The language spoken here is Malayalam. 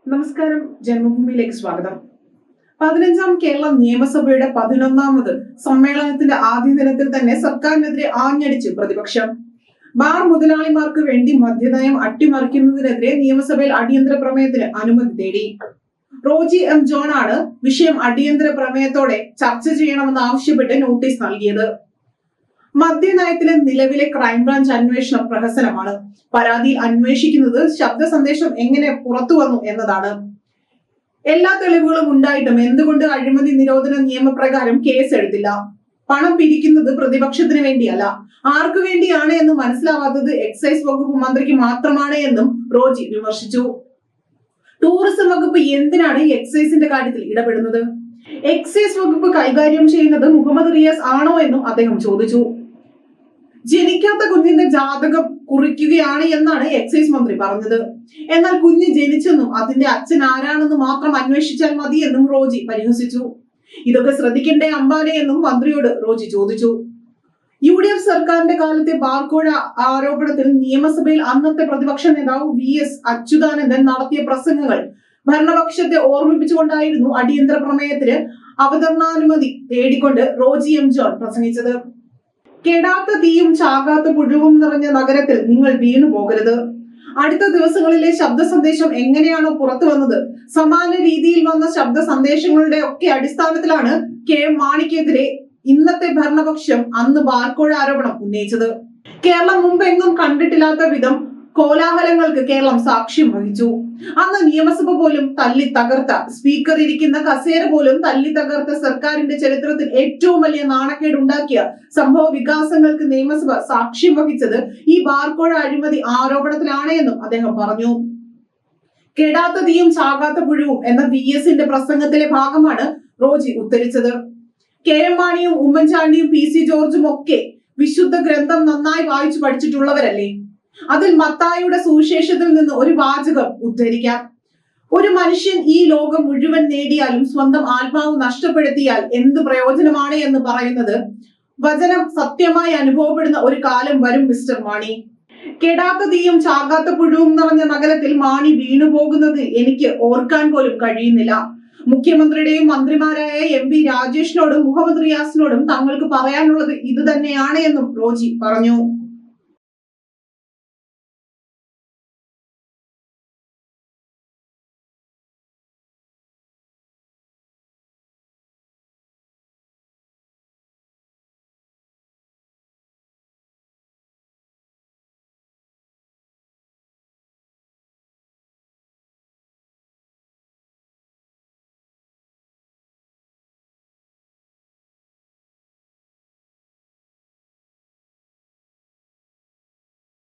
നമസ്കാരം, ജന്മഭൂമിയിലേക്ക് സ്വാഗതം. 15ാം കേരള നിയമസഭയുടെ 11ാമത് സമ്മേളനത്തിന്റെ ആദ്യ ദിനത്തിൽ തന്നെ സർക്കാരിനെതിരെ ആഞ്ഞടിച്ച് പ്രതിപക്ഷം. ബാർ മുതലാളിമാർക്ക് വേണ്ടി മദ്യനയം അട്ടിമറിക്കുന്നതിനെതിരെ നിയമസഭയിൽ അടിയന്തര പ്രമേയത്തിന് അനുമതി തേടി. റോജി എം ജോണാണ് വിഷയം അടിയന്തര പ്രമേയത്തോടെ ചർച്ച ചെയ്യണമെന്ന് ആവശ്യപ്പെട്ട് നോട്ടീസ് നൽകിയത്. മദ്യനയത്തിലെ നിലവിലെ ക്രൈംബ്രാഞ്ച് അന്വേഷണം പ്രഹസനമാണ്. പരാതിയിൽ അന്വേഷിക്കുന്നത് ശബ്ദ സന്ദേശം എങ്ങനെ പുറത്തു വന്നു എന്നതാണ്. എല്ലാ തെളിവുകളും ഉണ്ടായിട്ടും എന്തുകൊണ്ട് അഴിമതി നിരോധന നിയമപ്രകാരം കേസ് എടുത്തില്ല? പണം പിരിക്കുന്നത് പ്രതിപക്ഷത്തിന് വേണ്ടിയല്ല, ആർക്കു വേണ്ടിയാണ് എന്ന് മനസ്സിലാവാത്തത് എക്സൈസ് വകുപ്പ് മന്ത്രിക്ക് മാത്രമാണ് എന്നും റോജി വിമർശിച്ചു. ടൂറിസം വകുപ്പ് എന്തിനാണ് എക്സൈസിന്റെ കാര്യത്തിൽ ഇടപെടുന്നത്? എക്സൈസ് വകുപ്പ് കൈകാര്യം ചെയ്യുന്നത് മുഹമ്മദ് റിയാസ് ആണോ എന്നും അദ്ദേഹം ചോദിച്ചു. ജനിക്കാത്ത കുഞ്ഞിന്റെ ജാതകം കുറിക്കുകയാണ് എന്നാണ് എക്സൈസ് മന്ത്രി പറഞ്ഞത്. എന്നാൽ കുഞ്ഞ് ജനിച്ചെന്നും അതിന്റെ അച്ഛൻ ആരാണെന്ന് മാത്രം അന്വേഷിച്ചാൽ മതി എന്നും റോജി പരിഹസിച്ചു. ഇതൊക്കെ ശ്രദ്ധിക്കേണ്ടേ അമ്പാനെ എന്നും മന്ത്രിയോട് റോജി ചോദിച്ചു. UDF സർക്കാരിന്റെ കാലത്തെ ബാർക്കോഴ ആരോപണത്തിൽ നിയമസഭയിൽ അന്നത്തെ പ്രതിപക്ഷ നേതാവ് VS അച്യുതാനന്ദൻ നടത്തിയ പ്രസംഗങ്ങൾ ഭരണപക്ഷത്തെ ഓർമ്മിപ്പിച്ചുകൊണ്ടായിരുന്നു അടിയന്തര പ്രമേയത്തിന് അവതരണാനുമതി തേടിക്കൊണ്ട് റോജി എം ജോൺ പ്രസംഗിച്ചത്. കെടാത്ത തീയും ചാകാത്ത പുഴുവും നിറഞ്ഞ നഗരത്തിൽ നിങ്ങൾ വീണു പോകരുത്. അടുത്ത ദിവസങ്ങളിലെ ശബ്ദ സന്ദേശം എങ്ങനെയാണോ പുറത്തു വന്നത്, സമാന രീതിയിൽ വന്ന ശബ്ദ സന്ദേശങ്ങളുടെ ഒക്കെ അടിസ്ഥാനത്തിലാണ് KM മാണിക്കെതിരെ ഇന്നത്തെ ഭരണപക്ഷം അന്ന് ബാർക്കോഴ ആരോപണം ഉന്നയിച്ചത്. കേരളം മുമ്പെങ്ങും കണ്ടിട്ടില്ലാത്ത വിധം കോലാഹലങ്ങൾക്ക് കേരളം സാക്ഷ്യം വഹിച്ചു. അന്ന് നിയമസഭ പോലും തല്ലി തകർത്ത, സ്പീക്കർ ഇരിക്കുന്ന കസേര പോലും തല്ലി തകർത്ത സർക്കാരിന്റെ ചരിത്രത്തിൽ ഏറ്റവും വലിയ നാണക്കേട് ഉണ്ടാക്കിയ സംഭവ വികാസങ്ങൾക്ക് നിയമസഭ സാക്ഷ്യം വഹിച്ചത് ഈ ബാർക്കോഴ അഴിമതി ആരോപണത്തിലാണ് എന്നും അദ്ദേഹം പറഞ്ഞു. കെടാത്ത തീയും ചാകാത്ത പുഴുവും എന്ന VSന്റെ പ്രസംഗത്തിലെ ഭാഗമാണ് റോജി ഉദ്ധരിച്ചത്. KM മാണിയും ഉമ്മൻചാണ്ടിയും PC ജോർജും ഒക്കെ വിശുദ്ധ ഗ്രന്ഥം നന്നായി വായിച്ചു പഠിച്ചിട്ടുള്ളവരല്ലേ? അതിൽ മത്തായിയുടെ സുവിശേഷത്തിൽ നിന്ന് ഒരു വാചകം ഉദ്ധരിക്കാം. ഒരു മനുഷ്യൻ ഈ ലോകം മുഴുവൻ നേടിയാലും സ്വന്തം ആത്മാവ് നഷ്ടപ്പെടുത്തിയാൽ എന്ത് പ്രയോജനമാണ് എന്ന് പറയുന്നത് വചനം സത്യമായി അനുഭവപ്പെടുന്ന ഒരു കാലം വരും മിസ്റ്റർ മാണി. കെടാത്ത തീയും ചാകാത്ത പുഴുവും നിറഞ്ഞ നഗരത്തിൽ മാണി വീണുപോകുന്നത് എനിക്ക് ഓർക്കാൻ പോലും കഴിയുന്നില്ല. മുഖ്യമന്ത്രിയുടെയും മന്ത്രിമാരായ MP രാജേഷിനോടും മുഹമ്മദ് റിയാസിനോടും തങ്ങൾക്ക് പറയാനുള്ളത് ഇത് തന്നെയാണ് എന്നും റോജി പറഞ്ഞു.